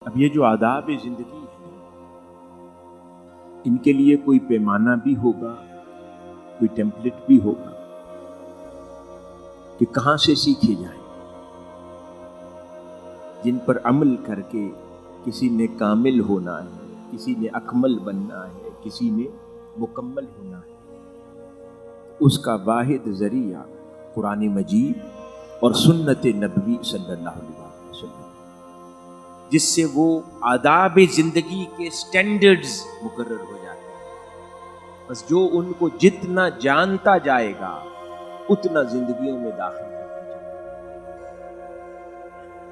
اب یہ جو آداب زندگی ہے، ان کے لیے کوئی پیمانہ بھی ہوگا، کوئی ٹیمپلیٹ بھی ہوگا کہ کہاں سے سیکھے جائیں، جن پر عمل کر کے کسی نے کامل ہونا ہے، کسی نے اکمل بننا ہے، کسی نے مکمل ہونا ہے۔ اس کا واحد ذریعہ قرآن مجید اور سنت نبوی صلی اللہ علیہ وسلم، جس سے وہ آداب زندگی کے سٹینڈرڈز مقرر ہو جاتے ہیں۔ بس جو ان کو جتنا جانتا جائے گا اتنا زندگیوں میں داخل کرتا جائے گا۔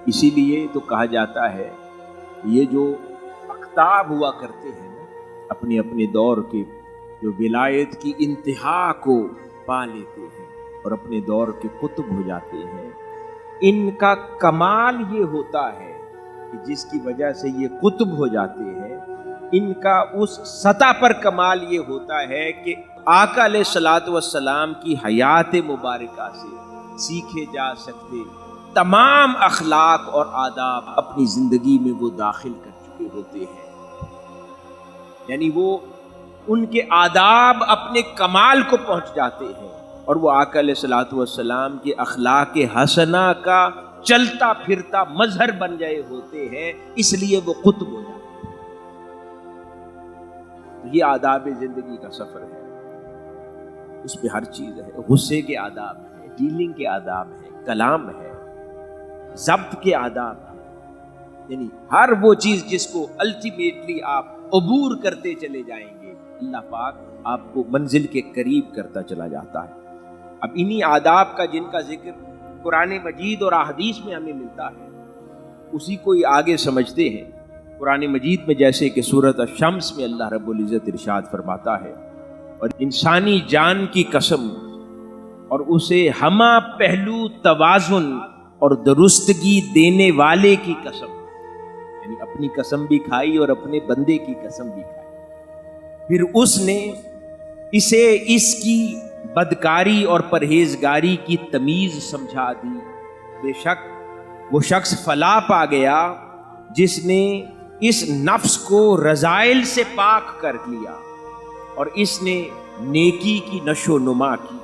اسی لیے تو کہا جاتا ہے یہ جو اقطاب ہوا کرتے ہیں نا، اپنے اپنے دور کے، جو ولایت کی انتہا کو پا لیتے ہیں اور اپنے دور کے قطب ہو جاتے ہیں، ان کا کمال یہ ہوتا ہے کہ جس کی وجہ سے یہ قطب ہو جاتے ہیں، ان کا اس سطح پر کمال یہ ہوتا ہے کہ آقا علیہ الصلوۃ والسلام کی حیات مبارکہ سے سیکھے جا سکتے تمام اخلاق اور آداب اپنی زندگی میں وہ داخل کر چکے ہوتے ہیں۔ یعنی وہ ان کے آداب اپنے کمال کو پہنچ جاتے ہیں اور وہ آقا علیہ الصلوۃ والسلام کے اخلاق حسنہ کا چلتا پھرتا مظہر بن گئے ہوتے ہیں، اس لیے وہ قطب ہو جاتے ہیں۔ یہ آداب زندگی کا سفر ہے، اس پہ ہر چیز ہے، غصے کے آداب ہیں، ڈیلنگ کے آداب ہیں، کلام ہے، ضبط کے آداب ہیں، یعنی ہر وہ چیز جس کو الٹیمیٹلی آپ عبور کرتے چلے جائیں گے، اللہ پاک آپ کو منزل کے قریب کرتا چلا جاتا ہے۔ اب انہی آداب کا جن کا ذکر قرآن مجید اور احادیث میں ہمیں ملتا ہے، اسی کو ہی آگے سمجھتے ہیں۔ قرآن مجید میں جیسے کہ سورۃ الشمس میں اللہ رب العزت ارشاد فرماتا ہے، اور انسانی جان کی قسم اور اسے ہمہ پہلو توازن اور درستگی دینے والے کی قسم، یعنی اپنی قسم بھی کھائی اور اپنے بندے کی قسم بھی کھائی، پھر اس نے اسے اس کی بدکاری اور پرہیزگاری کی تمیز سمجھا دی۔ بے شک وہ شخص فلاح پا گیا جس نے اس نفس کو رذائل سے پاک کر لیا اور اس نے نیکی کی نشو و نما کی،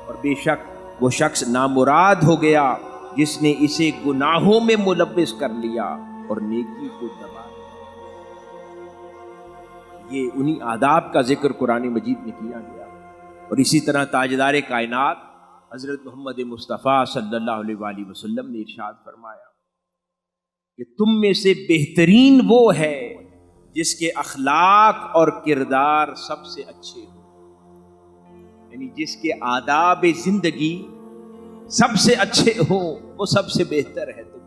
اور بے شک وہ شخص نامراد ہو گیا جس نے اسے گناہوں میں ملوث کر لیا اور نیکی کو دبا دیا۔ یہ انہی آداب کا ذکر قرآن مجید میں کیا گیا۔ اور اسی طرح تاجدار کائنات حضرت محمد مصطفیٰ صلی اللہ علیہ وآلہ وسلم نے ارشاد فرمایا کہ تم میں سے بہترین وہ ہے جس کے اخلاق اور کردار سب سے اچھے ہوں، یعنی جس کے آداب زندگی سب سے اچھے ہوں، وہ سب سے بہتر ہے تم۔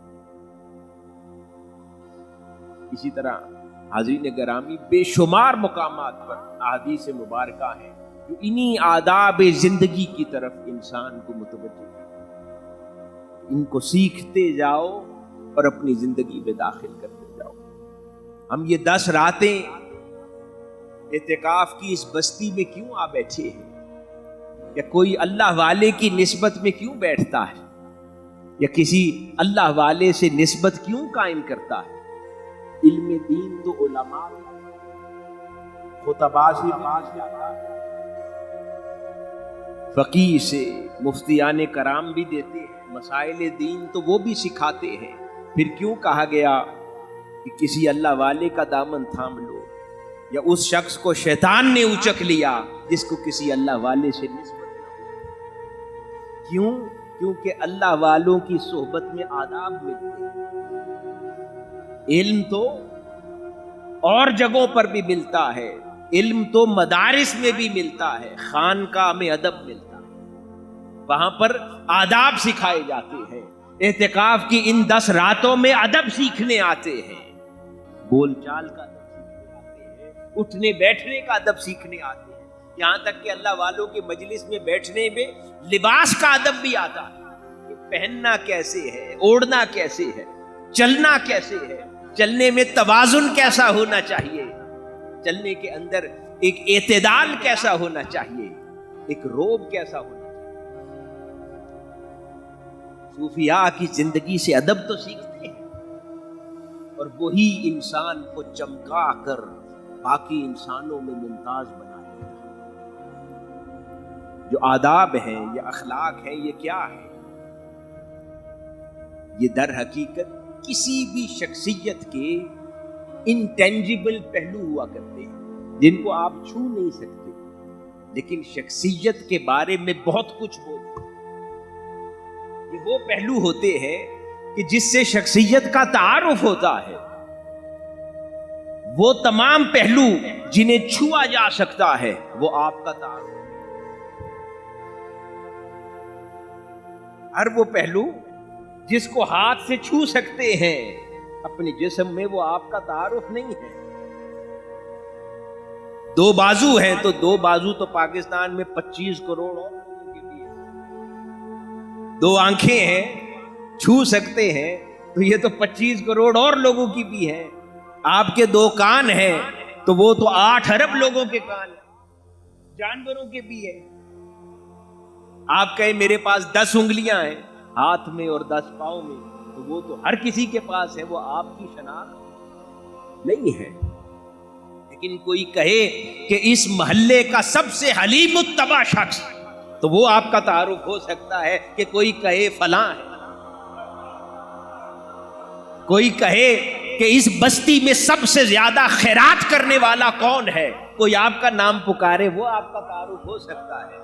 اسی طرح حاضرین گرامی بے شمار مقامات پر احادیث مبارکہ ہیں جو انہی آداب زندگی کی طرف انسان کو متوجہ کرتے، ان کو سیکھتے جاؤ اور اپنی زندگی میں داخل کرتے جاؤ۔ ہم یہ 10 راتیں اعتکاف کی اس بستی میں کیوں آ بیٹھے ہیں، یا کوئی اللہ والے کی نسبت میں کیوں بیٹھتا ہے، یا کسی اللہ والے سے نسبت کیوں قائم کرتا ہے؟ علم دین تو علماء خطباء سے آتا ہے، فقیہ سے، مفتیان کرام بھی دیتے ہیں، مسائل دین تو وہ بھی سکھاتے ہیں۔ پھر کیوں کہا گیا کہ کسی اللہ والے کا دامن تھام لو، یا اس شخص کو شیطان نے اچک لیا جس کو کسی اللہ والے سے نسبت نہ ہو؟ کیوں؟ کیونکہ اللہ والوں کی صحبت میں آداب ملتے ہیں۔ علم تو اور جگہوں پر بھی ملتا ہے، علم تو مدارس میں بھی ملتا ہے، خانقاہ میں ادب ملتا ہے، وہاں پر آداب سکھائے جاتے ہیں۔ اعتکاف کی ان 10 راتوں میں ادب سیکھنے آتے ہیں، بول چال کا ادب سیکھنے آتے ہیں، اٹھنے بیٹھنے کا ادب سیکھنے آتے ہیں، یہاں تک کہ اللہ والوں کے مجلس میں بیٹھنے میں لباس کا ادب بھی آتا ہے کہ پہننا کیسے ہے، اوڑھنا کیسے ہے، چلنا کیسے ہے، چلنے میں توازن کیسا ہونا چاہیے، چلنے کے اندر ایک اعتدال کیسا ہونا چاہیے، ایک روب کیسا ہونا چاہیے۔ صوفیاء کی زندگی سے ادب تو سیکھتے ہیں، اور وہی انسان کو چمکا کر باقی انسانوں میں ممتاز بنا دے گا۔ جو آداب ہیں، یہ اخلاق ہیں، یہ کیا ہے؟ یہ در حقیقت کسی بھی شخصیت کے انٹینجیبل پہلو ہوا کرتے ہیں جن کو آپ چھو نہیں سکتے، لیکن شخصیت کے بارے میں بہت کچھ بولتے ہیں۔ یہ وہ پہلو ہوتے ہیں کہ جس سے شخصیت کا تعارف ہوتا ہے، وہ تمام پہلو جنہیں چھوا جا سکتا ہے وہ آپ کا تعارف ہے۔ ہر وہ پہلو جس کو ہاتھ سے چھو سکتے ہیں اپنے جسم میں، وہ آپ کا تعارف نہیں ہے۔ دو بازو ہیں تو دو بازو تو پاکستان میں 25 کروڑ اور لوگوں کے بھی ہیں۔ دو آنکھیں ہیں، چھو سکتے ہیں تو یہ تو 25 کروڑ اور لوگوں کی بھی ہیں۔ آپ کے دو کان ہیں تو وہ تو 8 ارب لوگوں کے کان ہیں، جانوروں کے بھی ہیں۔ آپ کہیں میرے پاس 10 انگلیاں ہیں ہاتھ میں اور 10 پاؤں میں، تو وہ تو ہر کسی کے پاس ہے، وہ آپ کی شناخت نہیں ہے۔ لیکن کوئی کہے کہ اس محلے کا سب سے حلیم الطبع شخص، تو وہ آپ کا تعارف ہو سکتا ہے کہ کوئی کہے فلاں ہے۔ کوئی کہے کہ اس بستی میں سب سے زیادہ خیرات کرنے والا کون ہے، کوئی آپ کا نام پکارے، وہ آپ کا تعارف ہو سکتا ہے۔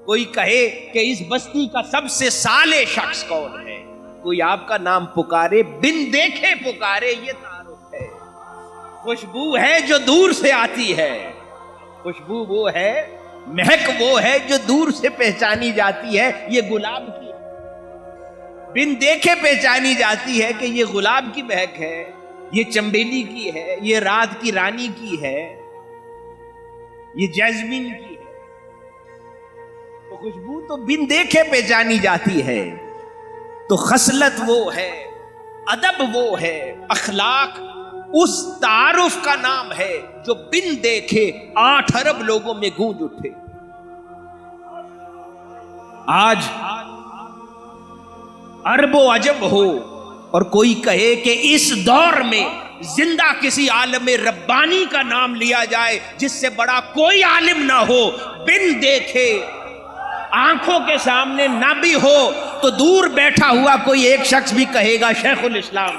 کوئی کہے کہ اس بستی کا سب سے صالح شخص کون ہے، کوئی آپ کا نام پکارے، بن دیکھے پکارے، یہ تعارف ہے۔ خوشبو ہے جو دور سے آتی ہے، خوشبو وہ ہے، مہک وہ ہے جو دور سے پہچانی جاتی ہے، یہ گلاب کی ہے۔ بن دیکھے پہچانی جاتی ہے کہ یہ گلاب کی مہک ہے، یہ چمبیلی کی ہے، یہ رات کی رانی کی ہے، یہ جیسمین کی ہے۔ تو خوشبو تو بن دیکھے پہچانی جاتی ہے۔ تو خصلت وہ ہے، ادب وہ ہے، اخلاق اس تعارف کا نام ہے جو بن دیکھے 8 ارب لوگوں میں گونج اٹھے۔ آج عرب و عجم ہو اور کوئی کہے کہ اس دور میں زندہ کسی عالم ربانی کا نام لیا جائے جس سے بڑا کوئی عالم نہ ہو، بن دیکھے آنکھوں کے سامنے نہ بھی ہو تو دور بیٹھا ہوا کوئی ایک شخص بھی کہے گا شیخ الاسلام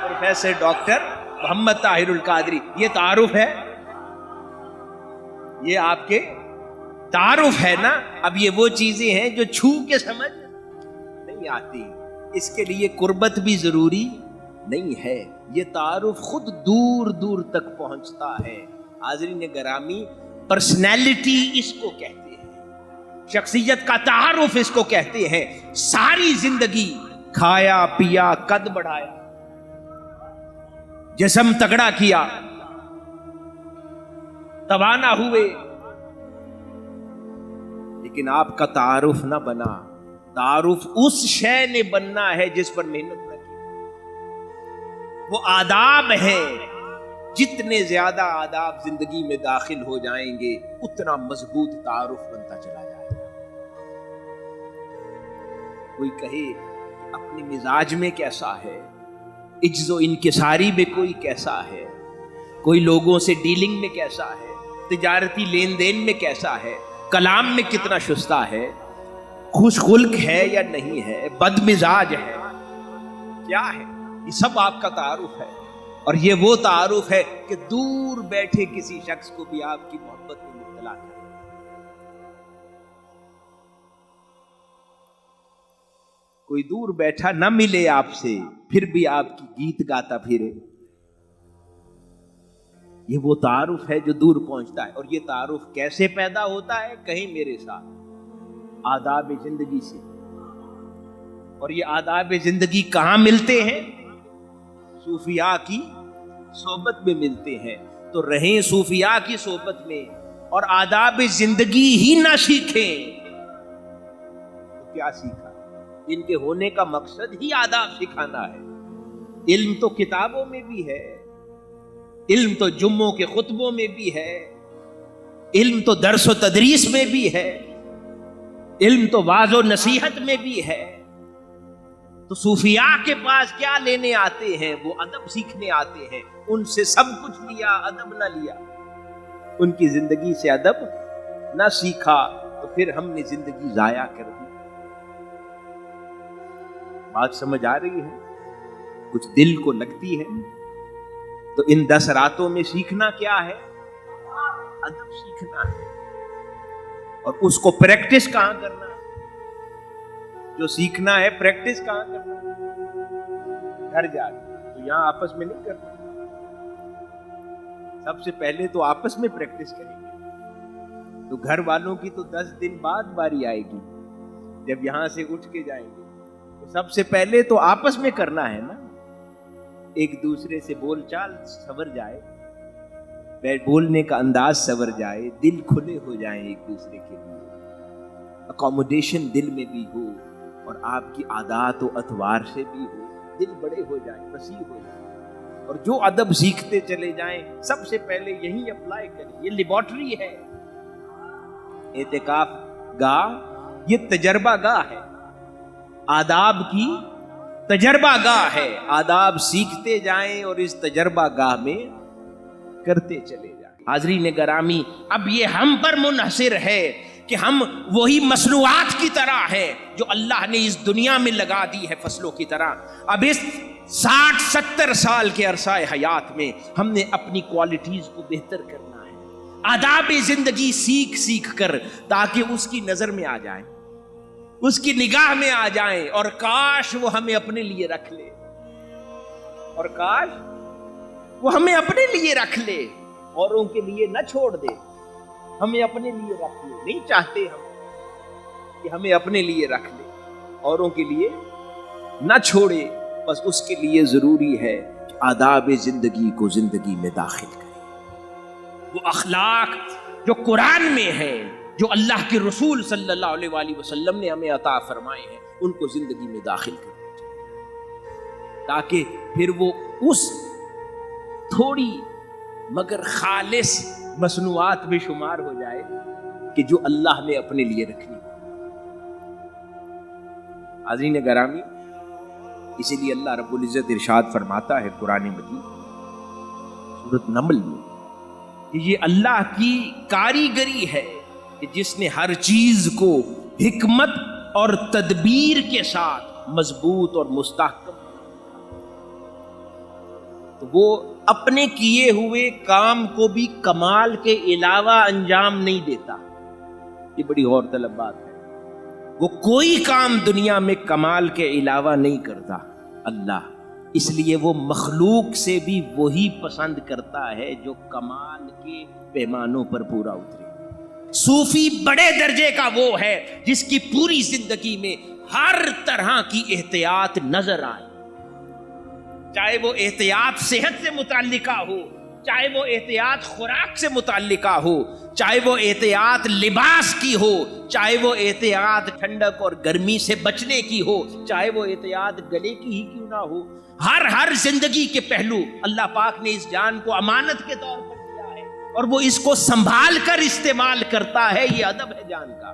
پروفیسر ڈاکٹر محمد طاہر القادری۔ یہ تعارف ہے، یہ آپ کے تعارف ہے نا۔ اب یہ وہ چیزیں ہیں جو چھو کے سمجھ نہیں آتی، اس کے لیے قربت بھی ضروری نہیں ہے، یہ تعارف خود دور دور تک پہنچتا ہے۔ حاضرین گرامی، پرسنالٹی اس کو کہتے ہیں، شخصیت کا تعارف اس کو کہتے ہیں۔ ساری زندگی کھایا پیا، قد بڑھایا، جسم تگڑا کیا، توانا ہوئے، لیکن آپ کا تعارف نہ بنا۔ تعارف اس شے نے بننا ہے جس پر محنت نہ کی۔ وہ آداب ہیں، جتنے زیادہ آداب زندگی میں داخل ہو جائیں گے اتنا مضبوط تعارف بنتا چلا جائے گا۔ کوئی کہے کہ اپنے مزاج میں کیسا ہے، عجز و انکساری میں کوئی کیسا ہے، کوئی لوگوں سے ڈیلنگ میں کیسا ہے، تجارتی لین دین میں کیسا ہے، کلام میں کتنا شستہ ہے، خوش خلق ہے یا نہیں ہے، بد مزاج ہے، کیا ہے، یہ سب آپ کا تعارف ہے۔ اور یہ وہ تعارف ہے کہ دور بیٹھے کسی شخص کو بھی آپ کی محبت میں مبتلا کر۔ کوئی دور بیٹھا نہ ملے آپ سے پھر بھی آپ کی گیت گاتا پھرے، یہ وہ تعارف ہے جو دور پہنچتا ہے۔ اور یہ تعارف کیسے پیدا ہوتا ہے؟ کہیں میرے ساتھ آداب زندگی سے۔ اور یہ آداب زندگی کہاں ملتے ہیں؟ صوفیاء کی صحبت میں ملتے ہیں۔ تو رہیں صوفیاء کی صحبت میں اور آداب زندگی ہی نہ سیکھیں تو کیا سیکھا؟ ان کے ہونے کا مقصد ہی آداب سکھانا ہے۔ علم تو کتابوں میں بھی ہے، علم تو جمعوں کے خطبوں میں بھی ہے، علم تو درس و تدریس میں بھی ہے، علم تو واعظ و نصیحت میں بھی ہے۔ تو تو صوفیاء کے پاس کیا لینے آتے ہیں؟ وہ ادب سیکھنے آتے ہیں. ان سے سب کچھ لیا، ادب نہ لیا. ان کی زندگی سے ادب نہ سیکھا تو پھر ہم نے زندگی ضائع کر دی. بات سمجھ آ رہی ہے؟ کچھ دل کو لگتی ہے. تو ان 10 راتوں میں سیکھنا کیا ہے؟ ادب سیکھنا ہے. اور اس کو پریکٹس کہاں کرنا ہے؟ جو سیکھنا ہے پریکٹس کہاں کرنا ہے؟ گھر جا کے. تو یہاں آپس میں نہیں کرنا. سب سے پہلے تو آپس میں پریکٹس کریں گے. تو گھر والوں کی تو 10 دن بعد باری آئے گی جب یہاں سے اٹھ کے جائیں گے. تو سب سے پہلے تو آپس میں کرنا ہے نا. ایک دوسرے سے بول چال سنور جائے، بولنے کا انداز سنور جائے، دل کھلے ہو جائیں ایک دوسرے کے لیے. اکوموڈیشن دل میں بھی ہو اور آپ کی عادات و اطوار سے بھی ہو. دل بڑے ہو جائیں، وسیع ہو جائیں. اور جو ادب سیکھتے چلے جائیں سب سے پہلے یہی اپلائی کریں. یہ لیبارٹری ہے. اعتکاف گاہ یہ تجربہ گاہ ہے. آداب کی تجربہ گاہ ہے. آداب سیکھتے جائیں اور اس تجربہ گاہ میں کرتے چلے جائیں. حاضرین گرامی، اب یہ ہم پر منحصر ہے کہ ہم وہی مصنوعات کی طرح ہے جو اللہ نے اس دنیا میں لگا دی ہے فصلوں کی طرح. اب اس 60-70 سال کے عرصہ حیات میں ہم نے اپنی کوالٹیز کو بہتر کرنا ہے. آداب زندگی سیکھ کر تاکہ اس کی نظر میں آ جائیں، اس کی نگاہ میں آ جائیں. اور کاش وہ ہمیں اپنے لیے رکھ لے، اور کاش وہ ہمیں اپنے لیے رکھ لے، اوروں کے لیے نہ چھوڑ دے. ہمیں اپنے لیے رکھ لے. نہیں چاہتے ہم کہ ہمیں اپنے لیے رکھ لے، اوروں کے لیے نہ چھوڑے. بس اس کے لیے ضروری ہے کہ آداب زندگی کو زندگی میں داخل کریں. وہ اخلاق جو قرآن میں ہے، جو اللہ کے رسول صلی اللہ علیہ وآلہ وسلم نے ہمیں عطا فرمائے ہیں، ان کو زندگی میں داخل کرنا چاہیے تاکہ پھر وہ اس تھوڑی مگر خالص مصنوعات میں شمار ہو جائے کہ جو اللہ نے اپنے لیے رکھنی. حاضرین گرامی، اسی لیے اللہ رب العزت ارشاد فرماتا ہے قرآن مجید سورۃ نمل میں کہ یہ اللہ کی کاریگری ہے کہ جس نے ہر چیز کو حکمت اور تدبیر کے ساتھ مضبوط اور مستحکم. تو وہ اپنے کیے ہوئے کام کو بھی کمال کے علاوہ انجام نہیں دیتا. یہ بڑی غور طلب بات ہے. وہ کوئی کام دنیا میں کمال کے علاوہ نہیں کرتا اللہ. اس لیے وہ مخلوق سے بھی وہی پسند کرتا ہے جو کمال کے پیمانوں پر پورا اترے. صوفی بڑے درجے کا وہ ہے جس کی پوری زندگی میں ہر طرح کی احتیاط نظر آئے. چاہے وہ احتیاط صحت سے متعلقہ ہو، چاہے وہ احتیاط خوراک سے متعلقہ ہو، چاہے وہ احتیاط لباس کی ہو، چاہے وہ احتیاط ٹھنڈک اور گرمی سے بچنے کی ہو، چاہے وہ احتیاط گلے کی ہی کیوں نہ ہو. ہر زندگی کے پہلو اللہ پاک نے اس جان کو امانت کے طور پر دیا ہے اور وہ اس کو سنبھال کر استعمال کرتا ہے. یہ ادب ہے جان کا.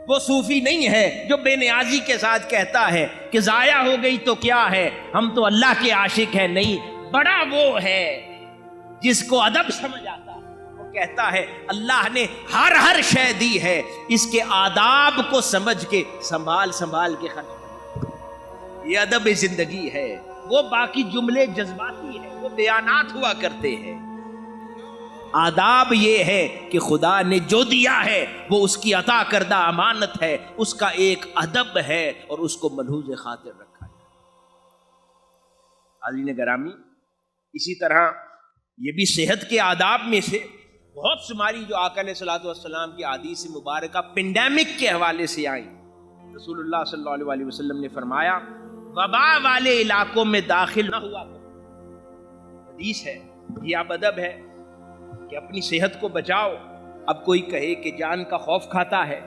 وہ صوفی نہیں ہے جو بے نیازی کے ساتھ کہتا ہے کہ ضائع ہو گئی تو کیا ہے، ہم تو اللہ کے عاشق ہیں. نہیں، بڑا وہ ہے جس کو ادب سمجھ آتا ہے. وہ کہتا ہے اللہ نے ہر شے دی ہے، اس کے آداب کو سمجھ کے سنبھال کے خرچ کرنا. یہ ادب زندگی ہے. وہ باقی جملے جذباتی ہیں، وہ بیانات ہوا کرتے ہیں. آداب یہ ہے کہ خدا نے جو دیا ہے وہ اس کی عطا کردہ امانت ہے، اس کا ایک ادب ہے اور اس کو ملحوظ خاطر رکھا جائے. حاضرین گرامی، اسی طرح یہ بھی صحت کے آداب میں سے بہت شماری جو آقا علیہ الصلوۃ والسلام کی احادیث مبارکہ پینڈیمک کے حوالے سے آئیں. رسول اللہ صلی اللہ علیہ وسلم نے فرمایا وبا والے علاقوں میں داخل نہ ہوا کرو. حدیث ہے، یہ اب ادب ہے کہ اپنی صحت کو بچاؤ. اب کوئی کہے کہ جان کا خوف کھاتا ہے،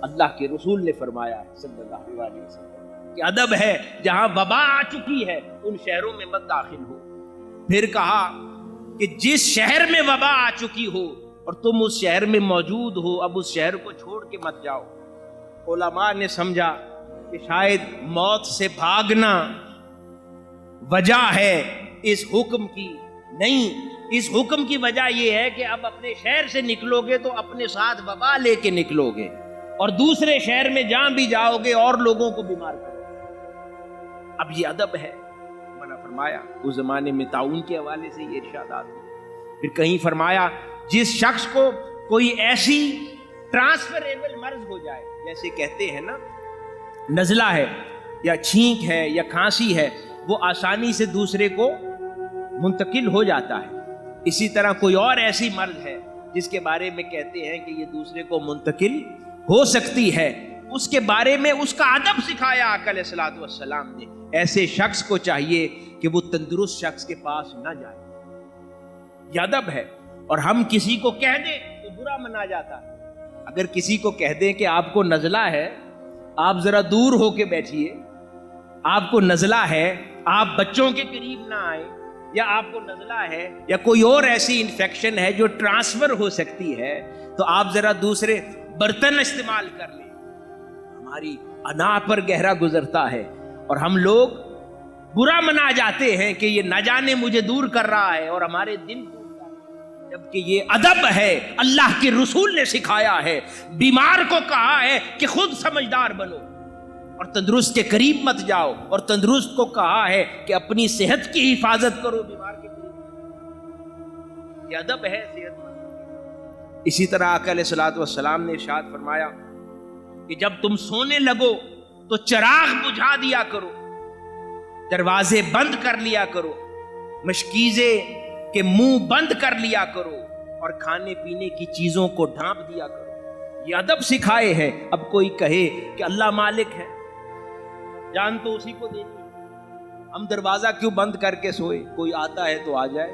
اللہ کے رسول نے فرمایا صلی اللہ علیہ وسلم کہ ادب ہے جہاں وبا آ چکی ہے ان شہروں میں مت داخل ہو. پھر کہا کہ جس شہر میں وبا آ چکی ہو اور تم اس شہر میں موجود ہو، اب اس شہر کو چھوڑ کے مت جاؤ. علماء نے سمجھا کہ شاید موت سے بھاگنا وجہ ہے اس حکم کی، نہیں، اس حکم کی وجہ یہ ہے کہ اب اپنے شہر سے نکلو گے تو اپنے ساتھ وبا لے کے نکلو گے، اور دوسرے شہر میں جہاں بھی جاؤ گے اور لوگوں کو بیمار کرو گے۔ اب یہ ادب ہے، منع فرمایا۔ اس زمانے میں تعاون کے حوالے سے یہ ارشادات ہوئے۔ پھر کہیں فرمایا جس شخص کو کوئی ایسی ٹرانسفریبل مرض ہو جائے، جیسے کہتے ہیں نا نزلہ ہے یا چھینک ہے یا کھانسی ہے، وہ آسانی سے دوسرے کو منتقل ہو جاتا ہے، اسی طرح کوئی اور ایسی مرض ہے جس کے بارے میں کہتے ہیں کہ یہ دوسرے کو منتقل ہو سکتی ہے، اس کے بارے میں اس کا ادب سکھایا آقا علیہ الصلوۃ والسلام نے۔ ایسے شخص کو چاہیے کہ وہ تندرست شخص کے پاس نہ جائے، یہ ادب ہے۔ اور ہم کسی کو کہہ دیں تو برا منا جاتا ہے۔ اگر کسی کو کہہ دیں کہ آپ کو نزلہ ہے، آپ ذرا دور ہو کے بیٹھیے، آپ کو نزلہ ہے، آپ بچوں کے قریب نہ آئیں، یا آپ کو نزلہ ہے یا کوئی اور ایسی انفیکشن ہے جو ٹرانسفر ہو سکتی ہے، تو آپ ذرا دوسرے برتن استعمال کر لیں۔ ہماری انا پر گہرا گزرتا ہے اور ہم لوگ برا منا جاتے ہیں کہ یہ نہ جانے مجھے دور کر رہا ہے، اور ہمارے دل ٹوٹ جاتے ہیں، جبکہ یہ ادب ہے، اللہ کے رسول نے سکھایا ہے۔ بیمار کو کہا ہے کہ خود سمجھدار بنو اور تندرست کے قریب مت جاؤ، اور تندرست کو کہا ہے کہ اپنی صحت کی حفاظت کرو، بیمار کے قریب۔ یہ ادب ہے صحت مند۔ اسی طرح آقا علیہ الصلوۃ والسلام نے ارشاد فرمایا کہ جب تم سونے لگو تو چراغ بجھا دیا کرو، دروازے بند کر لیا کرو، مشکیزے کے منہ بند کر لیا کرو، اور کھانے پینے کی چیزوں کو ڈھانپ دیا کرو۔ یہ ادب سکھائے ہیں۔ اب کوئی کہے کہ اللہ مالک ہے، جان تو اسی کو دینی ہے، ہم دروازہ کیوں بند کر کے سوئے، کوئی آتا ہے تو آ جائے،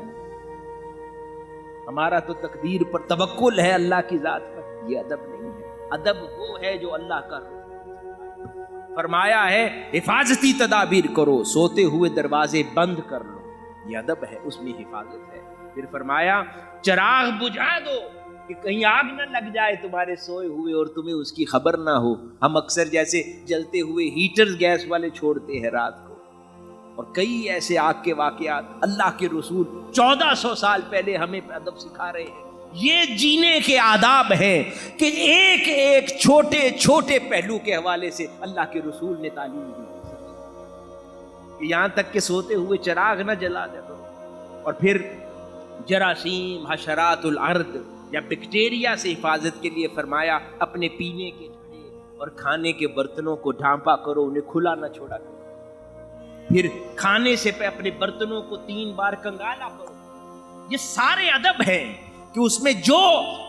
ہمارا تو تقدیر پر توکل ہے اللہ کی ذات پر۔ یہ ادب نہیں ہے۔ ادب وہ ہے جو اللہ کا فرمایا ہے حفاظتی تدابیر کرو، سوتے ہوئے دروازے بند کر لو، یہ ادب ہے، اس میں حفاظت ہے۔ پھر فرمایا چراغ بجھا دو کہ کہیں آگ نہ لگ جائے تمہارے سوئے ہوئے اور تمہیں اس کی خبر نہ ہو۔ ہم اکثر جیسے جلتے ہوئے ہیٹرز گیس والے چھوڑتے ہیں رات کو، اور کئی ایسے آگ کے واقعات اللہ کے رسول 1400 سال پہلے ہمیں ادب سکھا رہے ہیں۔ یہ جینے کے آداب ہیں کہ ایک ایک چھوٹے چھوٹے پہلو کے حوالے سے اللہ کے رسول نے تعلیم دی، کہ یہاں تک کہ سوتے ہوئے چراغ نہ جلا دے دو۔ اور پھر جراثیم، حشرات الارض یا بیکٹیریا سے حفاظت کے لیے فرمایا اپنے پینے کے گھڑے اور کھانے کے برتنوں کو ڈھانپا کرو، انہیں کھلا نہ چھوڑا کرو۔ پھر کھانے سے اپنے برتنوں کو 3 بار کنگالا کرو۔ یہ سارے ادب ہیں کہ اس میں جو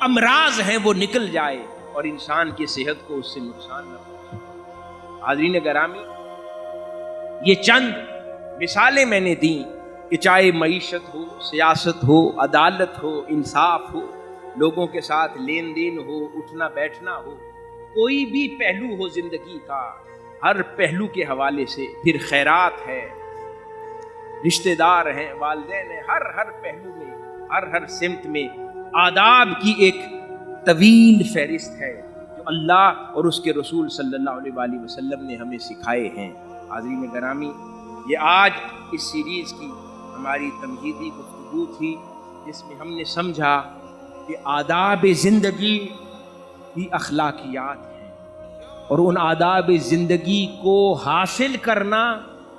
امراض ہیں وہ نکل جائے اور انسان کی صحت کو اس سے نقصان نہ پہنچے۔ حاضرین گرامی، یہ چند مثالیں میں نے دیں کہ چاہے معیشت ہو، سیاست ہو، عدالت ہو، انصاف ہو، لوگوں کے ساتھ لین دین ہو، اٹھنا بیٹھنا ہو، کوئی بھی پہلو ہو زندگی کا، ہر پہلو کے حوالے سے، پھر خیرات ہے، رشتہ دار ہیں، والدین ہیں، ہر پہلو میں، ہر سمت میں آداب کی ایک طویل فہرست ہے جو اللہ اور اس کے رسول صلی اللہ علیہ وآلہ وسلم نے ہمیں سکھائے ہیں۔ حاضرین گرامی، یہ آج اس سیریز کی ہماری تمہیدی گفتگو تھی، جس میں ہم نے سمجھا کہ آداب زندگی ہی اخلاقیات ہیں، اور ان آداب زندگی کو حاصل کرنا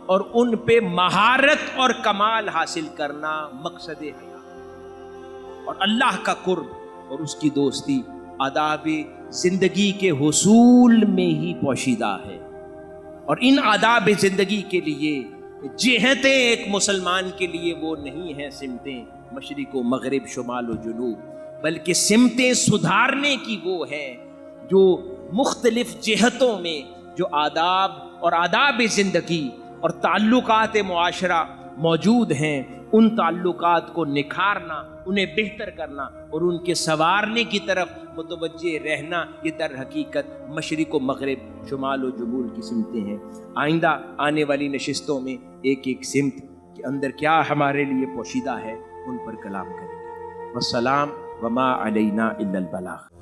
اور ان پہ مہارت اور کمال حاصل کرنا مقصد حیات، اور اللہ کا قرب اور اس کی دوستی آداب زندگی کے حصول میں ہی پوشیدہ ہے۔ اور ان آداب زندگی کے لیے جہتیں ایک مسلمان کے لیے وہ نہیں ہیں سمتیں مشرق و مغرب، شمال و جنوب، بلکہ سمتیں سدھارنے کی وہ ہیں جو مختلف جہتوں میں جو آداب اور آداب زندگی اور تعلقات معاشرہ موجود ہیں، ان تعلقات کو نکھارنا، انہیں بہتر کرنا اور ان کے سنوارنے کی طرف متوجہ رہنا، یہ در حقیقت مشرق و مغرب، شمال و جنوب کی سمتیں ہیں۔ آئندہ آنے والی نشستوں میں ایک ایک سمت کے اندر کیا ہمارے لیے پوشیدہ ہے ان پر کلام کریں گے۔ والسلام وما علینا الا البلاغ۔